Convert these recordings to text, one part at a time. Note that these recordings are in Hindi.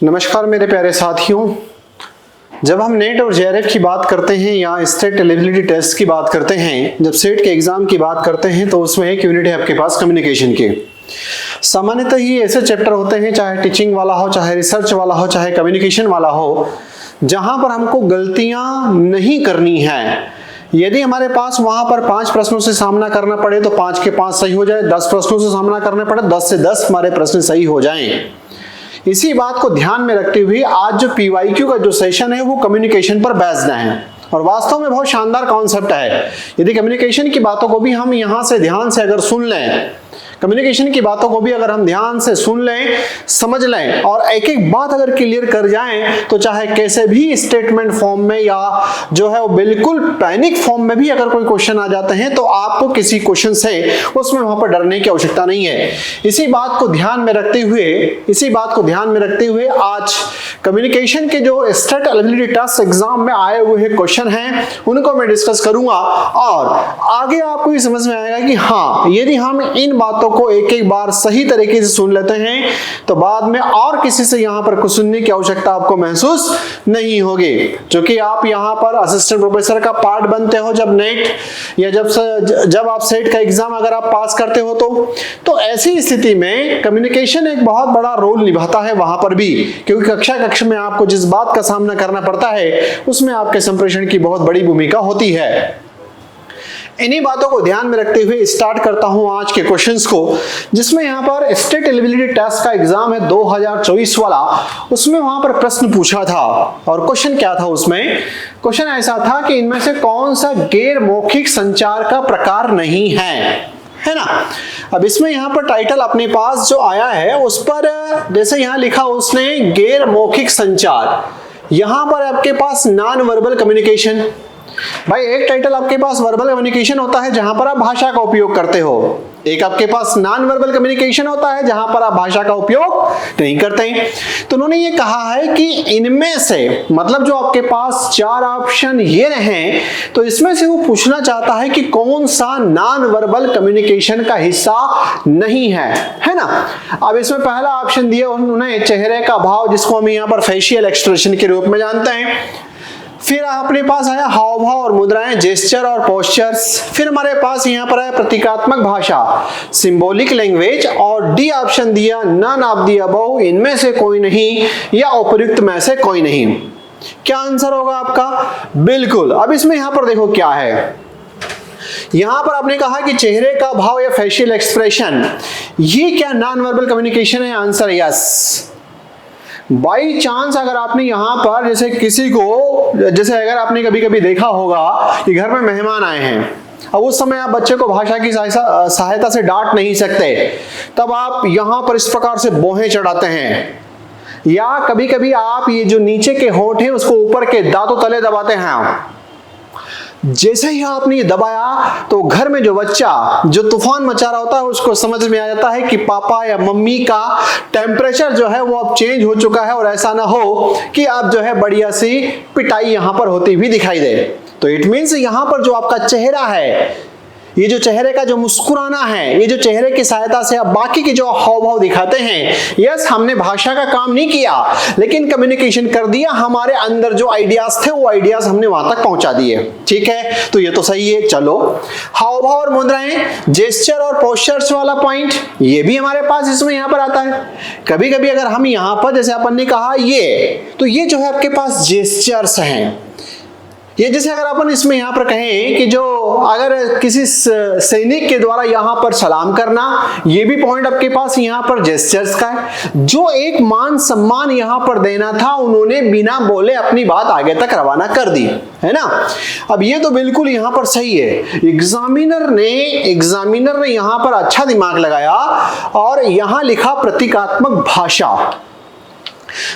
नमस्कार मेरे प्यारे साथियों। जब हम नेट और जेआरएफ की बात करते हैं या स्टेट एलिजिबिलिटी टेस्ट की बात करते हैं, जब सेट के एग्जाम की बात करते हैं तो उसमें एक यूनिट है आपके पास कम्युनिकेशन के। सामान्यतः ही ऐसे चैप्टर होते हैं, चाहे टीचिंग वाला हो, चाहे रिसर्च वाला हो, चाहे कम्युनिकेशन वाला हो, जहां पर हमको गलतियां नहीं करनी है। यदि हमारे पास वहां पर 5 प्रश्नों से सामना करना पड़े तो 5 के 5 सही हो जाए, 10 प्रश्नों से सामना करना पड़े 10 से 10 हमारे प्रश्न सही हो जाएं। इसी बात को ध्यान में रखते हुए आज जो पीवाईक्यू का जो सेशन है वो कम्युनिकेशन पर बेस्ड है और वास्तव में बहुत शानदार कॉन्सेप्ट है। यदि कम्युनिकेशन की बातों को भी हम यहां से ध्यान से अगर सुन लें, कम्युनिकेशन की बातों को भी अगर हम ध्यान से सुन लें, समझ लें और एक एक बात अगर क्लियर कर जाएं, तो चाहे कैसे भी स्टेटमेंट फॉर्म में या जो है वो बिल्कुल पैनिक फॉर्म में भी अगर कोई क्वेश्चन आ जाते हैं तो आपको किसी क्वेश्चन से उसमें वहां पर डरने की आवश्यकता नहीं है। इसी बात को ध्यान में रखते हुए आज कम्युनिकेशन के जो स्टेट एलिजिबिलिटी टेस्ट एग्जाम में आए हुए क्वेश्चन हैं उनको मैं डिस्कस करूंगा और आगे आपको ये समझ में आएगा कि हाँ, यदि हम इन बातों को एक एक बार सही तरीके से सुन लेते हैं तो बाद में और किसी से यहां पर कुछ सुनने की आवश्यकता आपको महसूस नहीं होगी। क्योंकि आप यहां पर असिस्टेंट प्रोफेसर का पार्ट बनते हो जब नेट या जब आप सेट का एग्जाम अगर आप पास करते हो तो ऐसी स्थिति में कम्युनिकेशन एक बहुत बड़ा रोल निभाता है वहां पर भी, क्योंकि कक्ष में आपको जिस बात का सामना करना पड़ता है उसमें आपके संप्रेषण की बहुत बड़ी भूमिका होती है। इन्हीं बातों को ध्यान में रखते हुए स्टार्ट करता हूं आज के क्वेश्चंस को, जिसमें यहां पर स्टेट एलिजिबिलिटी टेस्ट का एग्जाम है 2024 वाला। उसमें वहां पर प्रश्न पूछा था और क्वेश्चन क्या था, उसमें क्वेश्चन ऐसा था कि इनमें से कौन सा गैर मौखिक संचार का प्रकार नहीं है ना। अब इसमें यहां पर टाइटल अपने पास जो आया है उस पर जैसे यहां लिखा उसने गैर मौखिक संचार, यहां पर आपके पास नॉन वर्बल कम्युनिकेशन। भाई एक टाइटल आपके पास वर्बल कम्युनिकेशन होता है जहां पर आप भाषा का उपयोग करते हो, एक आपके पास नॉन वर्बल कम्युनिकेशन होता है जहां पर आप भाषा का उपयोग नहीं करते हैं। तो उन्होंने ये कहा है कि इनमें से मतलब जो आपके पास 4 ऑप्शन ये रहे तो इसमें से वो पूछना चाहता है कि कौन सा नॉन वर्बल कम्युनिकेशन का हिस्सा नहीं है ना। अब इसमें पहला ऑप्शन दिया उन्होंने चेहरे का भाव, जिसको हम यहाँ पर फेशियल एक्सप्रेशन के रूप में जानते हैं। फिर अपने पास आया हाव भाव और मुद्राएं, जेस्चर और पोस्चर्स। फिर हमारे पास यहाँ पर आया प्रतीकात्मक भाषा, सिंबॉलिक लैंग्वेज और डी ऑप्शन दिया नन ऑफ द अबव, इनमें से कोई नहीं या उपयुक्त में से कोई नहीं। क्या आंसर होगा आपका? बिल्कुल। अब इसमें यहाँ पर देखो क्या है, यहां पर आपने कहा कि चेहरे का भाव या फेशियल एक्सप्रेशन ये क्या नॉन वर्बल कम्युनिकेशन है? Answer yes. बाई चांस अगर आपने यहां पर जैसे किसी को, जैसे अगर आपने कभी कभी देखा होगा कि घर में मेहमान आए हैं, अब उस समय आप बच्चे को भाषा की सहायता से डांट नहीं सकते, तब आप यहां पर इस प्रकार से बोहें चढ़ाते हैं, या कभी कभी आप ये जो नीचे के होंठ हैं उसको ऊपर के दांतों तले दबाते हैं। जैसे ही आपने ये दबाया तो घर में जो बच्चा जो तूफान मचा रहा होता है उसको समझ में आ जाता है कि पापा या मम्मी का टेम्परेचर जो है वो अब चेंज हो चुका है और ऐसा ना हो कि अब जो है बढ़िया सी पिटाई यहां पर होती हुई दिखाई दे। तो इट मीन्स यहां पर जो आपका चेहरा है, ये जो चेहरे का जो मुस्कुराना है, ये जो चेहरे की सहायता से आप बाकी के जो हाव भाव दिखाते हैं, यस हमने भाषा का काम नहीं किया लेकिन कम्युनिकेशन कर दिया, हमारे अंदर जो आइडियाज थे वो आइडियाज हमने वहां तक पहुंचा दिए। ठीक है, तो ये तो सही है। चलो, हाव भाव और मुद्राएं, जेस्चर और पोस्चर्स वाला पॉइंट ये भी हमारे पास इसमें यहां पर आता है। कभी कभी अगर हम यहां पर जैसे अपन ने कहा तो ये जो है आपके पास जेस्चर्स हैं। ये जैसे अगर अपन इसमें यहां पर कहें कि जो अगर किसी सैनिक के द्वारा यहां पर सलाम करना, ये भी पॉइंट आपके पास यहां पर जेस्चर्स का है। जो एक मान सम्मान यहां पर देना था उन्होंने बिना बोले अपनी बात आगे तक रवाना कर दी, है ना। अब ये तो बिल्कुल यहां पर सही है। एग्जामिनर ने यहां पर अच्छा दिमाग लगाया और यहां लिखा प्रतीकात्मक भाषा।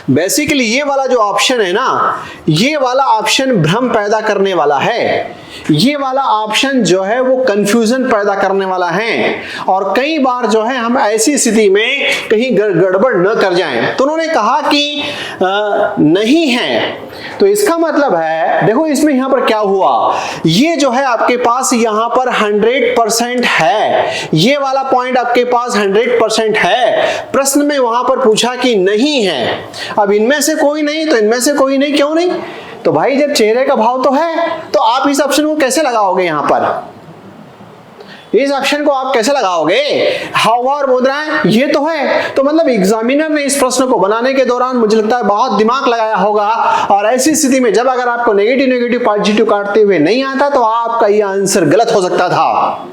बेसिकली ये वाला जो ऑप्शन है ना, ये वाला ऑप्शन भ्रम पैदा करने वाला है, ये वाला ऑप्शन जो है वो कंफ्यूजन पैदा करने वाला है और कई बार जो है हम ऐसी स्थिति में कहीं गड़बड़ न कर जाएं। तो उन्होंने कहा कि नहीं है तो इसका मतलब है, देखो इसमें यहां पर क्या हुआ, ये जो है आपके पास यहां पर 100% है, ये वाला पॉइंट आपके पास 100% है। प्रश्न में वहां पर पूछा कि नहीं है, अब इनमें से कोई नहीं, तो इनमें से कोई नहीं, क्यों नहीं? तो भाई जब चेहरे का भाव तो है, तो आप इस ऑप्शन को कैसे लगाओगे? यहां पर इस ऑप्शन को आप कैसे लगाओगे? हाव भाव और मुद्राएं, ये तो है। तो मतलब एग्जामिनर ने इस प्रश्न को बनाने के दौरान मुझे लगता है बहुत दिमाग लगाया होगा, और ऐसी स्थिति में जब अगर आपको नेगेटिव पॉजिटिव काटते हुए नहीं आता तो आपका ये आंसर गलत हो सकता था।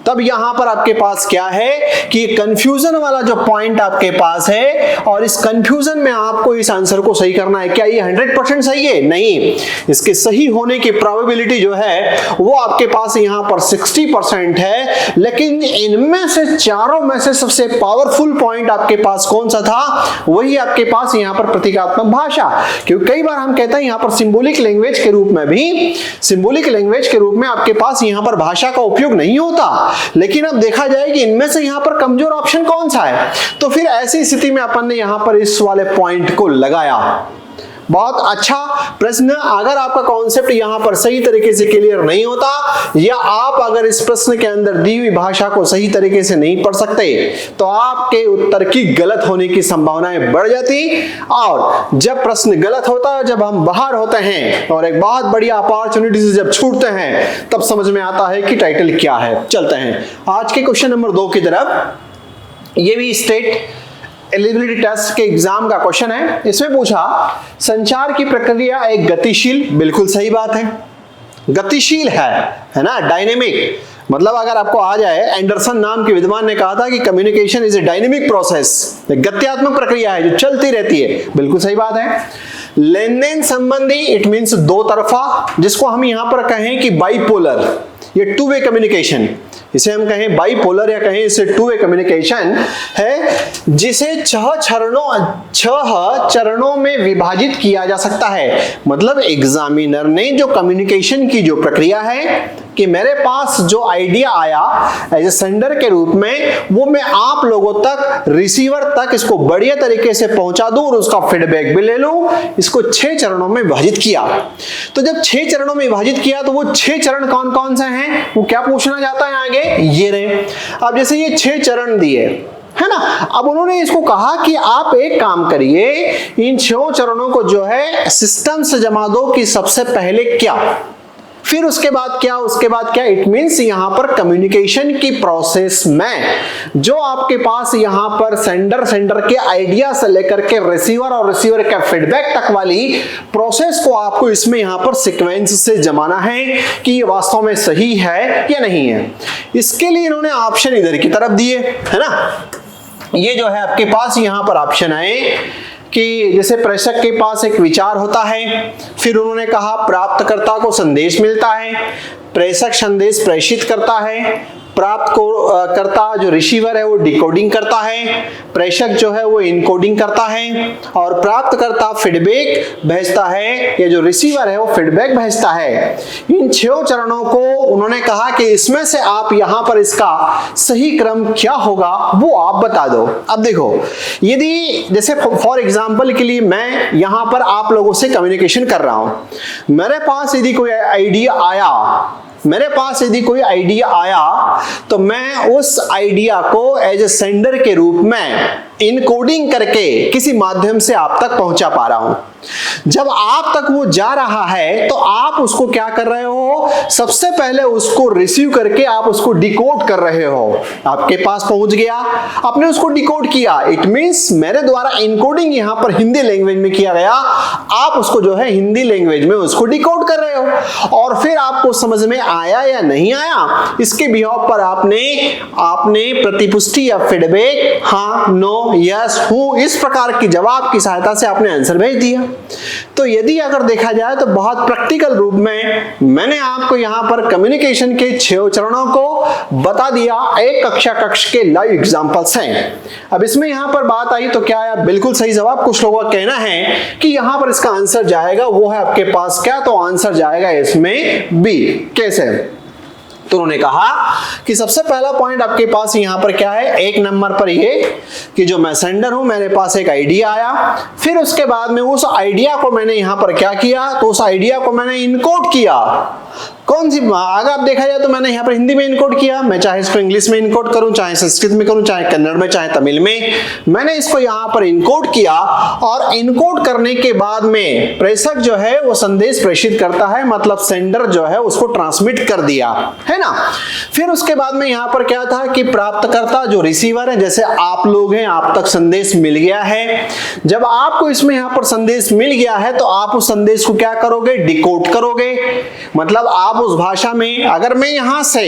तब यहां पर आपके पास क्या है कि कंफ्यूजन वाला जो पॉइंट आपके पास है, और इस कंफ्यूजन में आपको इस आंसर को सही करना है। क्या ये 100% सही है? नहीं, इसके सही होने की प्रोबेबिलिटी जो है वो आपके पास यहां पर 60% है। लेकिन इनमें से चारों में से सबसे पावरफुल पॉइंट आपके पास कौन सा था? वही आपके पास यहां पर प्रतीकात्मक भाषा। क्योंकि कई बार हम कहते हैं यहां पर सिंबॉलिक लैंग्वेज के रूप में भी, सिंबॉलिक लैंग्वेज के रूप में आपके पास यहां पर भाषा का उपयोग नहीं होता, लेकिन अब देखा जाए कि इनमें से यहां पर कमजोर ऑप्शन कौन सा है, तो फिर ऐसी स्थिति में अपन ने यहां पर इस वाले पॉइंट को लगाया। बहुत अच्छा प्रश्न। अगर आपका कॉन्सेप्ट यहां पर सही तरीके से क्लियर नहीं होता, या आप अगर इस प्रश्न के अंदर दी हुई भाषा को सही तरीके से नहीं पढ़ सकते, तो आपके उत्तर की गलत होने की संभावनाएं बढ़ जाती। और जब प्रश्न गलत होता है, जब हम बाहर होते हैं और एक बहुत बड़ी अपॉर्चुनिटी से जब छूटते हैं, तब समझ में आता है कि टाइटल क्या है। चलते हैं आज के क्वेश्चन नंबर 2 की तरफ। ये भी स्टेट एलिजिबिलिटी टेस्ट के एग्जाम का क्वेश्चन है। इसमें पूछा संचार की प्रक्रिया एक गतिशील, बिल्कुल सही बात है, गतिशील है ना, डायनेमिक। मतलब अगर आपको आ जाए, एंडरसन नाम के विद्वान ने कहा था कि communication is a dynamic process, गत्यात्मक प्रक्रिया है जो चलती रहती है, बिल्कुल सही बात है। लेन देन संबंधी, इट मींस दो तरफा, जिसको हम यहां पर कहें कि बाइपोलर, ये टू वे कम्युनिकेशन, इसे हम कहें बाइपोलर या कहें इसे टू वे कम्युनिकेशन है, जिसे 6 चरणों में विभाजित किया जा सकता है। मतलब एग्जामिनर ने जो कम्युनिकेशन की जो प्रक्रिया है कि मेरे पास जो आइडिया आया एज ए सेंडर के रूप में, वो मैं आप लोगों तक, रिसीवर तक इसको बढ़िया तरीके से पहुंचा दूं और उसका फीडबैक भी ले लूं। इसको 6 चरणों में विभाजित किया। तो जब 6 चरणों में विभाजित किया, तो वो 6 चरण कौन कौन से हैं, वो क्या पूछना चाहता है आगे, ये रहे। अब जैसे ये 6 चरण दिए है ना, अब उन्होंने इसको कहा कि आप एक काम करिए, इन 6 चरणों को जो है सिस्टम से जमा दो कि सबसे पहले क्या, फिर उसके बाद क्या, उसके बाद क्या। इट मींस यहां पर कम्युनिकेशन की प्रोसेस में जो आपके पास यहां पर सेंडर के आइडिया से लेकर के रिसीवर और रिसीवर के फीडबैक तक वाली प्रोसेस को आपको इसमें यहां पर सीक्वेंस से जमाना है कि ये वास्तव में सही है या नहीं है। इसके लिए इन्होंने ऑप्शन इधर की तरफ दिए है ना। ये जो है आपके पास यहां पर ऑप्शन आए कि जैसे प्रेषक के पास एक विचार होता है, फिर उन्होंने कहा प्राप्तकर्ता को संदेश मिलता है, प्रेषक संदेश प्रेषित करता है, प्राप्त करता जो रिसीवर है वो डिकोडिंग करता है, प्रेषक जो है वो इनकोडिंग करता है, और प्राप्त करता फीडबैक भेजता है, या जो रिसीवर है वो फीडबैक भेजता है। इन 6 चरणों को उन्होंने कहा कि इसमें से आप यहां पर इसका सही क्रम क्या होगा वो आप बता दो। अब देखो, यदि जैसे फॉर एग्जांपल के लिए मैं यहां पर आप लोगों से कम्युनिकेशन कर रहा हूं, मेरे पास यदि कोई आइडिया आया, तो मैं उस आइडिया को एज ए सेंडर के रूप में इनकोडिंग करके किसी माध्यम से आप तक पहुंचा पा रहा हूं। जब आप तक वो जा रहा है, तो आप उसको क्या कर रहे हो, सबसे पहले उसको रिसीव करके आप उसको डिकोड कर रहे हो। आपके पास पहुंच गया, आपने उसको डिकोड किया, इट मींस मेरे द्वारा इनकोडिंग यहां पर हिंदी लैंग्वेज में किया गया, आप उसको जो है हिंदी लैंग्वेज में उसको डिकोड कर रहे हो, और फिर आपको समझ में आया या नहीं आया, इसके बिहाव पर आपने प्रतिपुष्टि या फीडबैक, हाँ, नो, यस, हूं, इस प्रकार की जवाब की सहायता से आपने आंसर भेज दिया। तो यदि अगर देखा जाए तो बहुत प्रैक्टिकल रूप में मैंने आपको यहां पर कम्युनिकेशन के 6 चरणों को बता दिया, एक कक्ष के लाइव एग्जांपल्स हैं। अब इसमें यहां पर बात आई तो क्या है, बिल्कुल सही जवाब। कुछ लोगों का कहना है कि यहां पर इसका आंसर जाएगा, वो है आपके पास क्या, तो आंसर जाएगा इसमें बी। कैसे, तो उन्होंने कहा कि सबसे पहला पॉइंट आपके पास यहां पर क्या है, एक नंबर पर ये कि जो मैं सेंडर हूं, मेरे पास एक आइडिया आया, फिर उसके बाद में उस आइडिया को मैंने यहां पर क्या किया, तो उस आइडिया को मैंने इनकोड किया। कौन सी, अगर आप देखा जाए तो मैंने यहाँ पर हिंदी में इनकोड किया, मैं चाहे इसको इंग्लिश में इनकोड करूं, चाहे संस्कृत में करूं, चाहे कन्नड़ में, चाहे तमिल में, मैंने इसको यहाँ पर इनकोड किया। और इनकोड करने के बाद में प्रेषक जो है वो संदेश प्रेषित करता है, मतलब सेंडर जो है उसको ट्रांसमिट कर दिया, है ना। फिर उसके बाद में यहाँ पर क्या था कि प्राप्तकर्ता जो रिसीवर है, जैसे आप लोग हैं, आप तक संदेश मिल गया है। जब आपको इसमें यहाँ पर संदेश मिल गया है तो आप उस संदेश को क्या करोगे, डिकोड करोगे। मतलब आप उस भाषा में, अगर मैं यहां से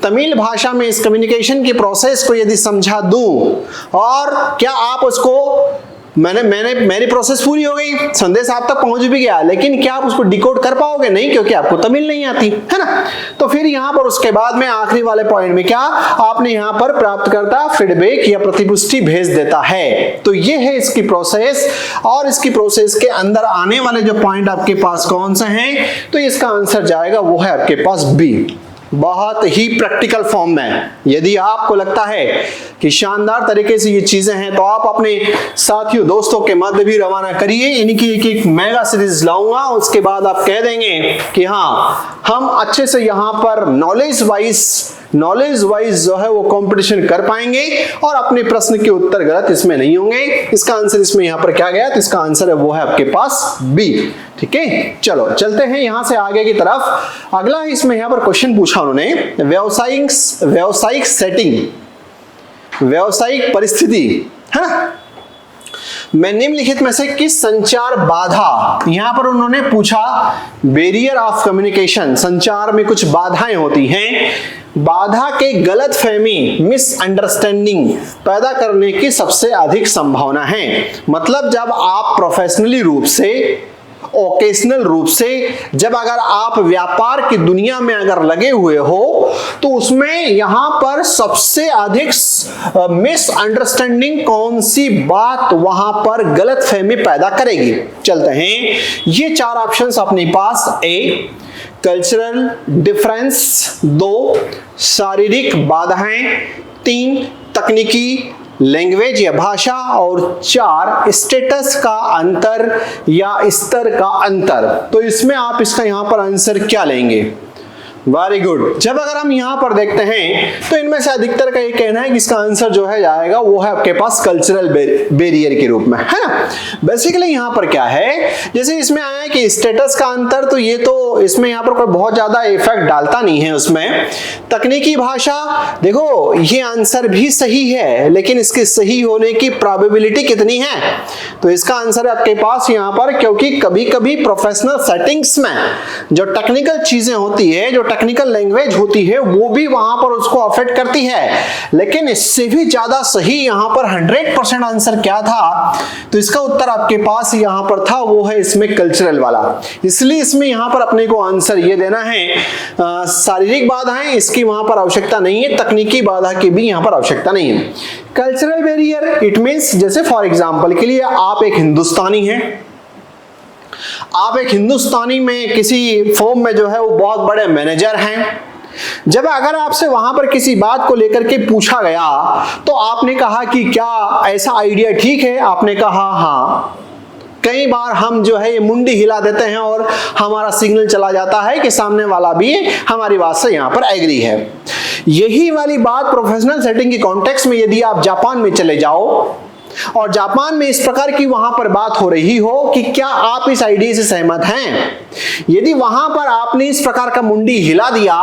तमिल भाषा में इस कम्युनिकेशन की प्रोसेस को यदि समझा दूं, और क्या आप उसको मेरी प्रोसेस पूरी हो गई, संदेश आप तक पहुंच भी गया, लेकिन क्या आप उसको डिकोड कर पाओगे? नहीं, क्योंकि आपको तमिल नहीं आती, है ना। तो फिर यहां पर उसके बाद में आखिरी वाले पॉइंट में क्या आपने यहां पर प्राप्तकर्ता फीडबैक या प्रतिपुष्टि भेज देता है। तो ये है इसकी प्रोसेस, और इसकी प्रोसेस के अंदर आने वाले जो पॉइंट आपके पास कौन से हैं, तो इसका आंसर जाएगा वो है आपके पास बी, बहुत ही प्रैक्टिकल फॉर्म में। यदि आपको लगता है कि शानदार तरीके से ये चीजें हैं तो आप अपने साथियों दोस्तों के मध्य भी रवाना करिए। इनकी एक मेगा सीरीज लाऊंगा, उसके बाद आप कह देंगे कि हाँ हम अच्छे से यहाँ पर नॉलेज वाइज जो है वो कंपटीशन कर पाएंगे और अपने प्रश्न के उत्तर गलत इसमें नहीं होंगे। इसका आंसर इसमें यहाँ पर क्या गया, तो इसका आंसर है वो है आपके पास बी। ठीक है, चलो चलते हैं यहां से आगे की तरफ। अगला इसमें यहां पर क्वेश्चन पूछा उन्होंने, व्यावसायिक सेटिंग, व्यावसायिक परिस्थिति, है ना, मैं निम्नलिखित में से किस संचार बाधा, यहां पर उन्होंने पूछा बैरियर ऑफ कम्युनिकेशन, संचार में कुछ बाधाएं होती हैं, बाधा के गलतफहमी मिसअंडरस्टैंडिंग पैदा करने की सबसे अधिक संभावना है। मतलब जब आप प्रोफेशनली रूप से, ओकेशनल रूप से, जब अगर आप व्यापार की दुनिया में अगर लगे हुए हो तो उसमें यहां पर सबसे अधिक मिसअंडरस्टैंडिंग कौन सी बात वहां पर गलतफहमी पैदा करेगी। चलते हैं, ये चार ऑप्शंस अपने पास, ए कल्चरल डिफरेंस, 2 शारीरिक बाधाएं, 3 तकनीकी लैंग्वेज या भाषा, और 4 स्टेटस का अंतर या स्तर का अंतर। तो इसमें आप इसका यहां पर आंसर क्या लेंगे? Very good. जब अगर हम यहां पर देखते हैं तो इनमें से अधिकतर का ये कहना है कि इसका आंसर जो है जाएगा वो है आपके पास कल्चरल बैरियर के रूप में, है ना। बेसिकली यहां पर क्या है, जैसे इसमें आया है कि स्टेटस का अंतर, तो ये तो इसमें यहां पर कोई बहुत ज्यादा इफेक्ट डालता नहीं है उसमें। तकनीकी भाषा, देखो ये आंसर भी सही है, लेकिन इसके सही होने की प्रोबेबिलिटी कितनी है, तो इसका आंसर है आपके पास यहां पर, क्योंकि कभी कभी प्रोफेशनल सेटिंग्स में जो टेक्निकल चीजें होती है, जो टेक्निकल लैंग्वेज होती है, वो भी वहां पर उसको अफेक्ट करती है। लेकिन इससे भी ज्यादा सही यहां पर 100% आंसर क्या था, तो इसका उत्तर आपके पास यहां पर था वो है इसमें कल्चरल वाला। इसलिए इसमें यहां पर अपने को आंसर ये देना है, शारीरिक बाधाएं इसकी वहां पर आवश्यकता नहीं है, तकनीकी बाधा की भी यहां पर आवश्यकता नहीं है। कल्चरल बैरियर इट मींस, जैसे फॉर एग्जांपल के लिए आप एक हिंदुस्तानी हैं, आप एक हिंदुस्तानी में किसी फर्म में जो है वो बहुत बड़े मैनेजर हैं। जब अगर आपसे वहां पर किसी बात को लेकर के पूछा गया तो आपने कहा कि क्या ऐसा आइडिया ठीक है, आपने कहा हाँ। कई बार हम जो है ये मुंडी हिला देते हैं और हमारा सिग्नल चला जाता है कि सामने वाला भी हमारी बात से यहां पर एग्री है। यही वाली बात प्रोफेशनल सेटिंग के कॉन्टेक्स्ट में यदि आप जापान में चले जाओ और जापान में इस प्रकार की वहां पर बात हो रही हो कि क्या आप इस आइडिया से सहमत हैं, यदि वहां पर आपने इस प्रकार का मुंडी हिला दिया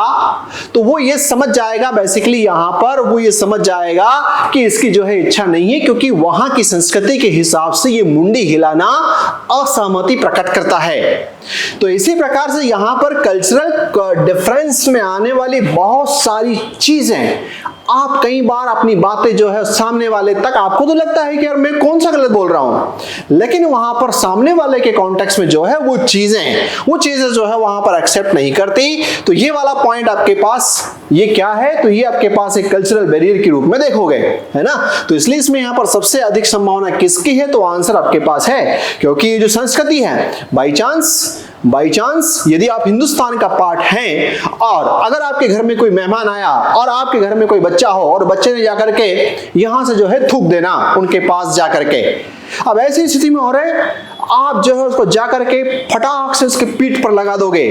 तो वो ये समझ जाएगा, बेसिकली यहां पर वो ये समझ जाएगा कि इसकी जो है इच्छा नहीं है, क्योंकि वहां की संस्कृति के हिसाब से ये मुंडी हिलाना असहमति प्रकट करता है। तो इसी प्रकार से यहां पर कल्चरल डिफरेंस में आने वाली बहुत सारी चीजें, आप कई बार अपनी बातें जो है सामने वाले तक, आपको तो लगता है कि यार मैं कौन सा गलत बोल रहा हूं, लेकिन वहां पर सामने वाले के कॉन्टेक्स्ट में जो है वो चीजें जो है वहां पर एक्सेप्ट नहीं करती। तो ये वाला पॉइंट आपके पास ये क्या है, तो ये आपके पास एक कल्चरल बैरियर के रूप में देखोगे, है ना। तो इसलिए इसमें यहां पर सबसे अधिक संभावना किसकी है, तो आंसर आपके पास है, क्योंकि ये जो संस्कृति है बाई चांस बाई चांस यदि आप हिंदुस्तान का पार्ट हैं और अगर आपके घर में कोई मेहमान आया और आपके घर में कोई बच्चा हो और बच्चे ने जाकर के यहां से जो है थूक देना उनके पास जाकर के, अब ऐसी स्थिति में हो रहे आप जो है उसको जाकर के फटाक से उसके पीठ पर लगा दोगे।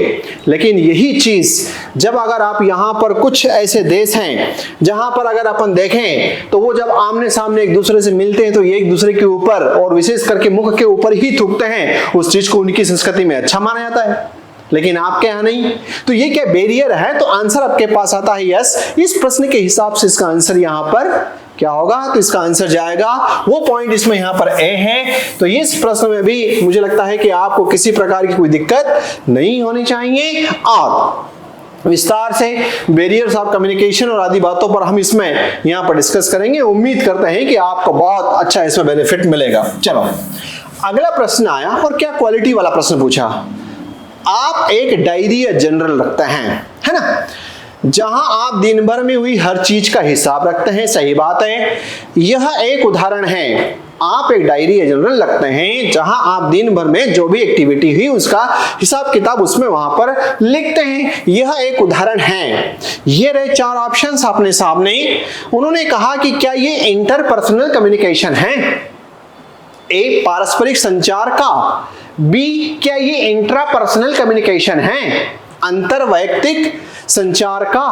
लेकिन यही चीज जब अगर आप यहां पर कुछ ऐसे देश हैं जहां पर अगर अपन देखें तो वो जब आमने सामने एक दूसरे से मिलते हैं तो ये एक दूसरे के ऊपर और विशेष करके मुख के ऊपर ही थूकते हैं, उस चीज को उनकी संस्कृति में अच्छा माना जाता है, लेकिन आपके यहां नहीं। तो ये क्या बैरियर है? तो आंसर आपके पास आता है यस। इस प्रश्न के हिसाब से इसका आंसर यहां पर क्या होगा? तो इसका आंसर जाएगा, वो पॉइंट इसमें यहां पर ए है। तो इस प्रश्न में भी मुझे लगता है कि आपको किसी प्रकार की कोई दिक्कत नहीं होनी चाहिए और विस्तार से बैरियर्स ऑफ कम्युनिकेशन और आदि बातों पर हम इसमें यहां पर डिस्कस करेंगे। उम्मीद करते हैं कि आपको बहुत अच्छा इसमें बेनिफिट मिलेगा। चलो अगला प्रश्न आया और क्या क्वालिटी वाला प्रश्न पूछा। आप एक डायरी या जर्नल रखते हैं, है ना, जहां आप दिन भर में हुई हर चीज का हिसाब रखते हैं। सही बात है, यह एक उदाहरण है। आप एक डायरी या जर्नल रखते हैं जहां आप दिन भर में जो भी एक्टिविटी हुई उसका हिसाब किताब उसमें वहां पर लिखते हैं। यह एक उदाहरण है। ये रहे 4 ऑप्शंस अपने सामने। उन्होंने कहा कि क्या ये इंटरपर्सनल कम्युनिकेशन है? ए, पारस्परिक संचार का। बी, क्या ये इंट्रापर्सनल कम्युनिकेशन है, अंतर वैयक्तिक संचार का,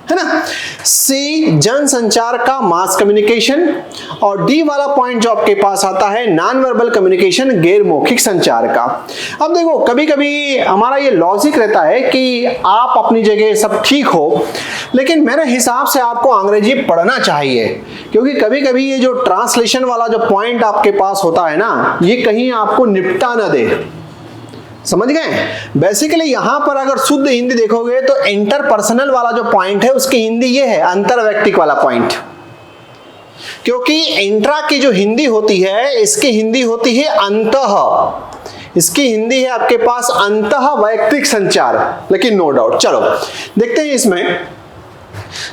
है ना। सी, जन संचार का, मास कम्युनिकेशन। और डी वाला पॉइंट जो आपके पास आता है नॉन वर्बल कम्युनिकेशन, गैर मौखिक संचार का। अब देखो कभी कभी हमारा ये लॉजिक रहता है कि आप अपनी जगह सब ठीक हो, लेकिन मेरे हिसाब से आपको अंग्रेजी पढ़ना चाहिए, क्योंकि कभी कभी ये जो ट्रांसलेशन वाला जो पॉइंट आपके पास होता है ना, ये कहीं आपको निपटा ना दे। समझ गए? बेसिकली यहां पर अगर शुद्ध हिंदी देखोगे तो इंटरपर्सनल वाला जो पॉइंट है उसकी हिंदी ये है अंतर वैयक्तिक वाला पॉइंट, क्योंकि इंट्रा की जो हिंदी होती है इसकी हिंदी होती है अंतः, इसकी हिंदी है आपके पास अंतः वैयक्तिक संचार। लेकिन नो डाउट, चलो देखते हैं इसमें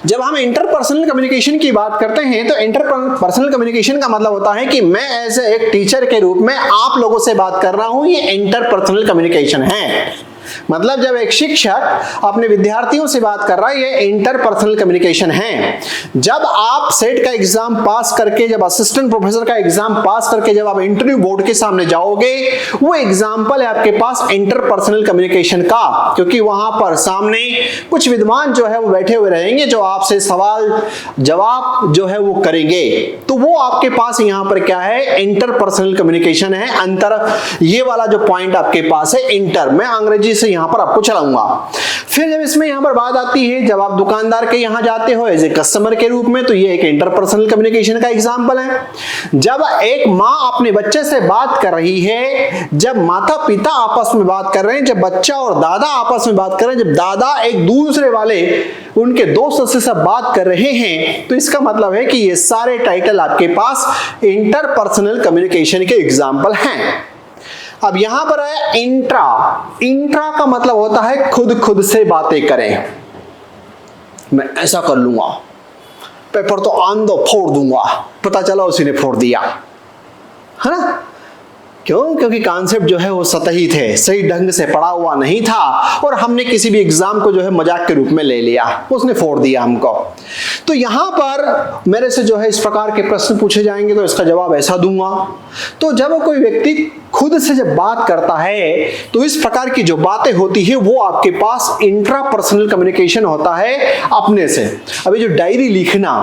जब हम इंटरपर्सनल कम्युनिकेशन की बात करते हैं तो इंटरपर्सनल कम्युनिकेशन का मतलब होता है कि मैं एज एक टीचर के रूप में आप लोगों से बात कर रहा हूं, ये इंटरपर्सनल कम्युनिकेशन है। मतलब जब एक शिक्षक अपने विद्यार्थियों से बात कर रहा है, ये इंटरपर्सनल कम्युनिकेशन है। जब आप सेट का एग्जाम पास करके, जब असिस्टेंट प्रोफेसर का एग्जाम पास करके जब आप इंटरव्यू बोर्ड के सामने जाओगे, वो एग्जाम्पल है आपके पास इंटरपर्सनल कम्युनिकेशन का, क्योंकि वहां पर सामने कुछ विद्वान जो है वो बैठे हुए रहेंगे जो आपसे सवाल जवाब जो है वो करेंगे। तो वो आपके पास यहां पर क्या है? इंटरपर्सनल कम्युनिकेशन है, अंतर। ये वाला जो पॉइंट आपके पास है इंटर, मैं अंग्रेजी से यहां पर आपको चलाऊंगा। फिर जब इसमें यहां पर बात आती है, जब आप दुकानदार के यहां जाते हो एज ए कस्टमर के रूप में, तो ये एक इंटरपर्सनल कम्युनिकेशन का एग्जांपल है। जब एक मां अपने बच्चे से बात कर रही है, जब माता पिता आपस में बात कर रहे हैं, जब बच्चा और दादा आपस में बात कर रहे हैं, जब दादा एक दूसरे वाले उनके दोस्त से सब बात कर रहे हैं, तो इसका मतलब है कि ये सारे टाइटल आपके पास इंटरपर्सनल कम्युनिकेशन के एग्जांपल हैं। अब यहां पर है इंट्रा। इंट्रा का मतलब होता है खुद से बातें करें। मैं ऐसा कर लूंगा, पेपर तो आन दो, फोड़ दूंगा, पता चला उसी ने फोड़ दिया, है ना। क्यों? क्योंकि कॉन्सेप्ट जो है वो सतही थे, सही ढंग से पढ़ा हुआ नहीं था और हमने किसी भी एग्जाम को जो है मजाक के रूप में ले लिया, उसने फोड़ दिया हमको। तो यहां पर मेरे से जो है इस प्रकार के प्रश्न पूछे जाएंगे तो इसका जवाब ऐसा दूंगा। तो जब कोई व्यक्ति खुद से जब बात करता है तो इस प्रकार की जो बातें होती है वो आपके पास इंट्रापर्सनल कम्युनिकेशन होता है अपने से। अभी जो डायरी लिखना,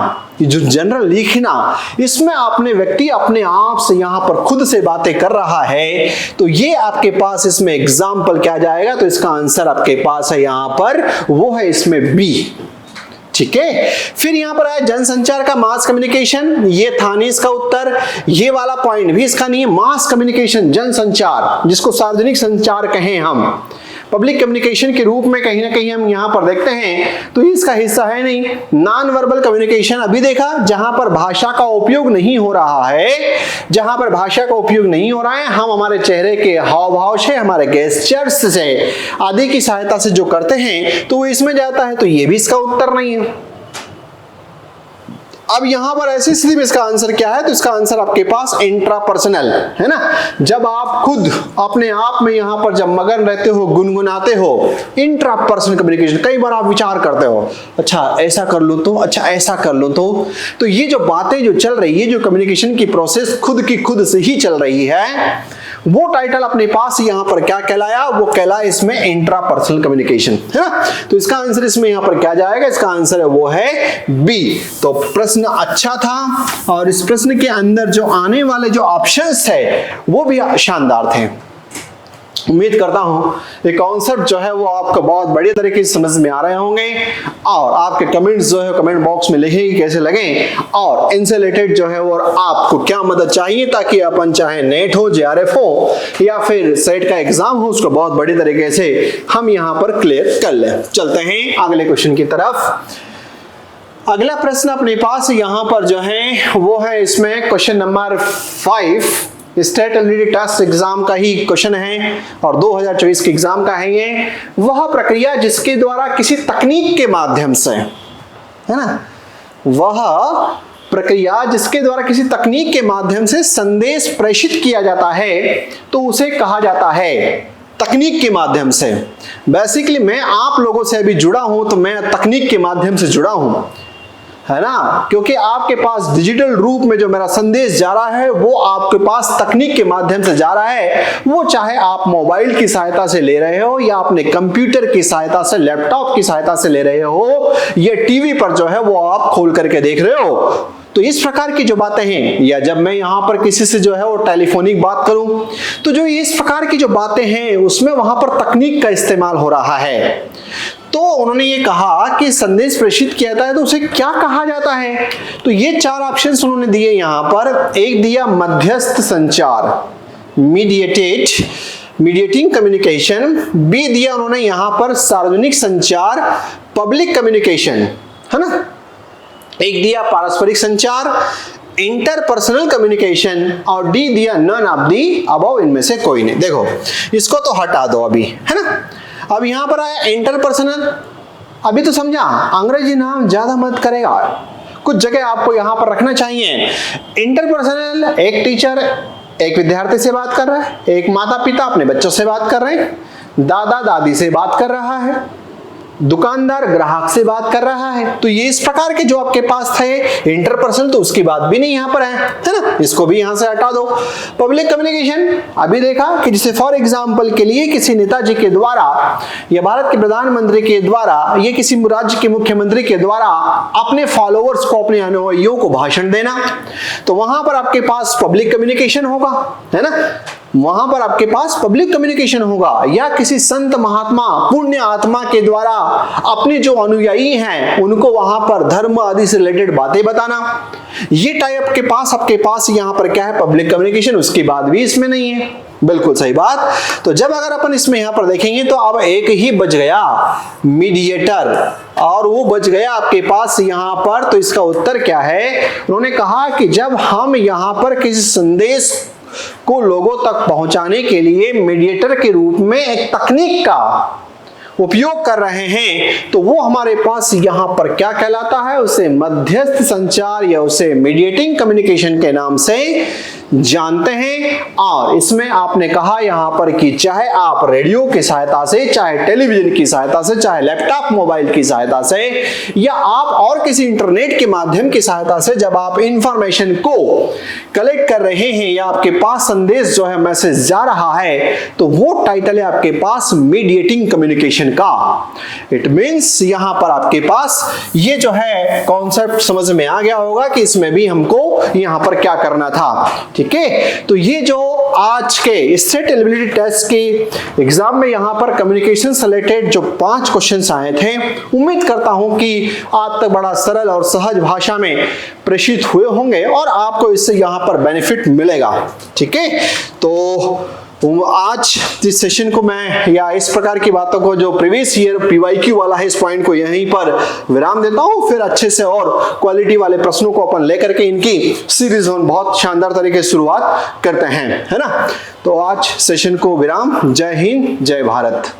जो जनरल लिखना, इसमें आपने व्यक्ति अपने आप से यहां पर खुद से बातें कर रहा है, तो ये आपके पास इसमें एग्जाम्पल क्या जाएगा? तो इसका आंसर आपके पास है यहां पर, वो है इसमें बी। ठीक है। फिर यहां पर आया जनसंचार का मास कम्युनिकेशन, ये था नहीं इसका उत्तर। ये वाला पॉइंट भी इसका नहीं है। मास कम्युनिकेशन, जनसंचार, जिसको सार्वजनिक संचार कहें हम, पब्लिक कम्युनिकेशन के रूप में कहीं ना कहीं हम यहां पर देखते हैं, तो इसका हिस्सा है नहीं। नॉन वर्बल कम्युनिकेशन अभी देखा, जहां पर भाषा का उपयोग नहीं हो रहा है, जहां पर भाषा का उपयोग नहीं हो रहा है, हम हमारे चेहरे के हाव भाव से, हमारे गेस्चर्स से आदि की सहायता से जो करते हैं, तो वो इसमें जाता है, तो ये भी इसका उत्तर नहीं है। अब यहां पर ऐसी स्थिति में इसका आंसर क्या है, तो इसका आंसर आपके पास इंट्रापर्सनल है ना। जब आप खुद अपने आप में यहां पर जब मगन रहते हो, गुनगुनाते हो, इंट्रापर्सनल कम्युनिकेशन, कई बार आप विचार करते हो, अच्छा ऐसा कर लूं तो, अच्छा ऐसा कर लूं तो ये जो बातें जो चल रही है, जो कम्युनिकेशन की प्रोसेस खुद की खुद से ही चल रही है, वो टाइटल अपने पास यहां पर क्या कहलाया, वो कहलाया इसमें इंट्रापर्सनल कम्युनिकेशन है ना। तो इसका आंसर इसमें यहां पर क्या जाएगा, इसका आंसर है वो है बी। तो प्रश्न अच्छा था और इस प्रश्न के अंदर जो आने वाले जो ऑप्शंस है वो भी शानदार थे। उम्मीद करता हूं ये कॉन्सेप्ट जो है वो आपको बहुत बढ़िया तरीके से समझ में आ रहे होंगे और आपके कमेंट्स जो है कमेंट बॉक्स में लिखें कैसे लगे और इनसे रिलेटेड जो है वो आपको क्या मदद चाहिए, ताकि अपन चाहे नेट हो, जेआरएफ हो या फिर सेट का एग्जाम हो, उसको बहुत बढ़िया तरीके से हम यहां पर क्लियर कर लें। चलते हैं अगले क्वेश्चन की तरफ। अगला प्रश्न अपने पास यहां पर जो है वो है इसमें question number 5, state eligibility test exam का ही क्वेश्चन है और 2024 के एग्जाम का है ये। वह प्रक्रिया जिसके द्वारा किसी तकनीक के माध्यम से, है ना, वह प्रक्रिया जिसके द्वारा किसी तकनीक के माध्यम से संदेश प्रेषित किया जाता है तो उसे कहा जाता है तकनीक के माध्यम से। बेसिकली मैं आप लोगों से अभी जुड़ा हूं तो मैं तकनीक के माध्यम से जुड़ा हूं, है ना, क्योंकि आपके पास डिजिटल रूप में जो मेरा संदेश जा रहा है वो आपके पास तकनीक के माध्यम से जा रहा है। वो चाहे आप मोबाइल की सहायता से ले रहे हो या अपने कंप्यूटर की सहायता से, लैपटॉप की सहायता से ले रहे हो, या टीवी पर जो है वो आप खोल करके देख रहे हो। तो इस प्रकार की जो बातें हैं, या जब मैं यहां पर किसी से जो है वो टेलीफोनिक बात करूं, तो जो इस प्रकार की जो बातें हैं उसमें वहां पर तकनीक का इस्तेमाल हो रहा है। तो उन्होंने ये कहा कि संदेश प्रेषित किया जाता है तो उसे क्या कहा जाता है। तो ये 4 ऑप्शंस उन्होंने दिए यहां पर। एक दिया मध्यस्थ संचार, मीडिएटिंग कम्युनिकेशन। बी दिया उन्होंने यहां पर सार्वजनिक संचार, पब्लिक कम्युनिकेशन, है ना। एक दिया पारस्परिक संचार, इंटरपर्सनल कम्युनिकेशन, और डी दिया नन ऑफ दी अबव, इनमें से कोई नहीं। देखो इसको तो हटा दो अभी, है ना। अब यहां पर आया इंटरपर्सनल। अभी तो समझा, अंग्रेजी नाम ज्यादा मदद करेगा, कुछ जगह आपको यहां पर रखना चाहिए। इंटरपर्सनल, एक टीचर एक विद्यार्थी से बात कर रहा है, एक माता पिता अपने बच्चों से बात कर रहे हैं, दादा दादी से बात कर रहा है, दुकानदार ग्राहक से बात कर रहा है। तो ये इस प्रकार के जो आपके पास थे इंटरपर्सनल, तो उसकी बात भी नहीं यहां पर है ना, इसको भी यहां से हटा दो। पब्लिक कम्युनिकेशन, अभी देखा कि जैसे फॉर एग्जांपल के लिए किसी नेताजी के द्वारा या भारत के प्रधानमंत्री के द्वारा या किसी राज्य के मुख्यमंत्री के द्वारा अपने फॉलोअर्स को, अपने अनुयायियों को भाषण देना, तो वहां पर आपके पास पब्लिक कम्युनिकेशन होगा, है ना, वहां पर आपके पास पब्लिक कम्युनिकेशन होगा। या किसी संत महात्मा पुण्य आत्मा के द्वारा अपने जो अनुयायी हैं उनको वहां पर धर्म आदि से रिलेटेड बातें बताना, ये टाइप के पास आपके पास यहां पर क्या है, पब्लिक कम्युनिकेशन। उसकी बात भी इसमें नहीं है, बिल्कुल सही बात। तो जब अगर अपन इसमें यहां पर देखेंगे तो अब एक ही बच गया, मीडिएटर, और वो बच गया आपके पास यहां पर। तो इसका उत्तर क्या है, उन्होंने कहा कि जब हम यहां पर किसी संदेश को लोगों तक पहुंचाने के लिए मीडिएटर के रूप में एक तकनीक का उपयोग कर रहे हैं, तो वो हमारे पास यहां पर क्या कहलाता है, उसे मध्यस्थ संचार या उसे मीडिएटिंग कम्युनिकेशन के नाम से जानते हैं। और इसमें आपने कहा यहां पर कि चाहे आप रेडियो की सहायता से, चाहे टेलीविजन की सहायता से, चाहे लैपटॉप मोबाइल की सहायता से, या आप और किसी इंटरनेट के माध्यम की सहायता से जब आप इंफॉर्मेशन को कलेक्ट कर रहे हैं या आपके पास संदेश जो है मैसेज जा रहा है, तो वो टाइटल है आपके पास मीडिएटिंग कम्युनिकेशन का। इट मींस यहां पर आपके पास ये जो है कॉन्सेप्ट समझ में आ गया होगा कि इसमें भी हमको यहां पर क्या करना था। ठीक है, तो ये जो आज के स्टेट एलिजिबिलिटी टेस्ट के एग्जाम में यहां पर कम्युनिकेशन से रिलेटेड जो 5 क्वेश्चंस आए थे, उम्मीद करता हूं कि आप तक बड़ा सरल और सहज भाषा में प्रेषित हुए होंगे और आपको इससे यहां पर बेनिफिट मिलेगा। ठीक है, तो आज इस सेशन को मैं या इस प्रकार की बातों को जो प्रीवियस ईयर पीवाईक्यू वाला है, इस पॉइंट को यहीं पर विराम देता हूं। फिर अच्छे से और क्वालिटी वाले प्रश्नों को अपन लेकर के इनकी सीरीज ऑन बहुत शानदार तरीके से शुरुआत करते हैं, है ना। तो आज सेशन को विराम। जय हिंद, जय भारत।